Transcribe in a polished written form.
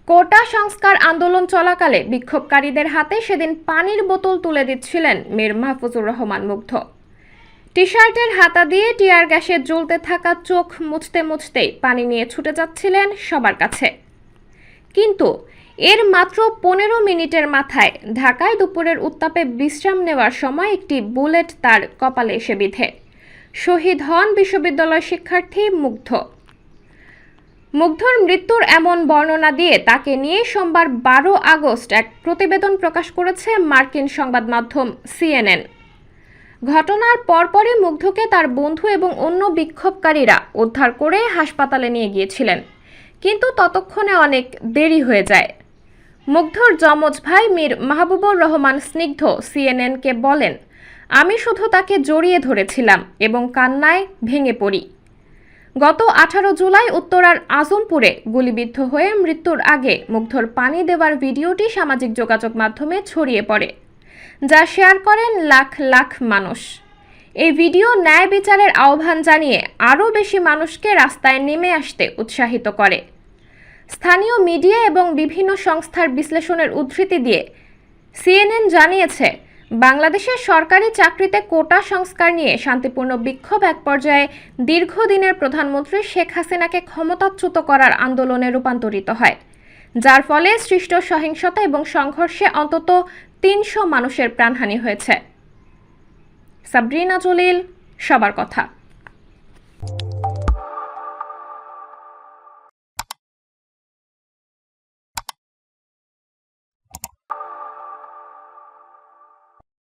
কোটা সংস্কার আন্দোলন চলাকালে বিক্ষোভকারীদের হাতে সেদিন পানির বোতল তুলে দিচ্ছিলেন মীর মাহফুজুর রহমান মুগ্ধ। টি-শার্টের হাতা দিয়ে টিয়ার গ্যাসে জ্বলতে থাকা চোখ মুছতে মুছতেই পানি নিয়ে ছুটে যাচ্ছিলেন সবার কাছে। কিন্তু এর মাত্র 15 মিনিটের মাথায় ঢাকায় দুপুরের উত্তাপে বিশ্রাম নেওয়ার সময় একটি বুলেট তার কপালে এসে বিঁধে শহীদ হন বিশ্ববিদ্যালয় শিক্ষার্থী মুগ্ধর মৃত্যুর এমন বর্ণনা দিয়ে তাকে নিয়ে সোমবার 12 আগস্ট এক প্রতিবেদন প্রকাশ করেছে মার্কিন সংবাদ মাধ্যম CNN। ঘটনার পরপরই মুগ্ধকে তার বন্ধু এবং অন্য বিক্ষোভকারীরা উদ্ধার করে হাসপাতালে নিয়ে গিয়েছিলেন, কিন্তু ততক্ষণে অনেক দেরি হয়ে যায়। মুগ্ধর যমজ ভাই মীর মাহবুবুর রহমান স্নিগ্ধ CNN-কে বলেন, আমি শুধু তাকে জড়িয়ে ধরেছিলাম এবং কান্নায় ভেঙে পড়ি। গত 18 জুলাই উত্তরার আজমপুরে গুলিবিদ্ধ হয়ে মৃত্যুর আগে মুগ্ধর পানি দেওয়ার ভিডিওটি সামাজিক যোগাযোগ মাধ্যমে ছড়িয়ে পড়ে, যা শেয়ার করেন লাখ লাখ মানুষ। এই ভিডিও ন্যায় বিচারের আহ্বান জানিয়ে আরও বেশি মানুষকে রাস্তায় নেমে আসতে উৎসাহিত করে। স্থানীয় মিডিয়া এবং বিভিন্ন সংস্থার বিশ্লেষণের উদ্ধৃতি দিয়ে CNN জানিয়েছে, বাংলাদেশের সরকারি চাকরিতে কোটা সংস্কার নিয়ে শান্তিপূর্ণ বিক্ষোভ এক পর্যায়ে দীর্ঘদিনের প্রধানমন্ত্রী শেখ হাসিনাকে ক্ষমতাচ্যুত করার আন্দোলনে রূপান্তরিত হয়, যার ফলে সৃষ্ট সহিংসতা এবং সংঘর্ষে অন্তত 300 মানুষের প্রাণহানি হয়েছে। সাবরিনা জলিল, সবার কথা।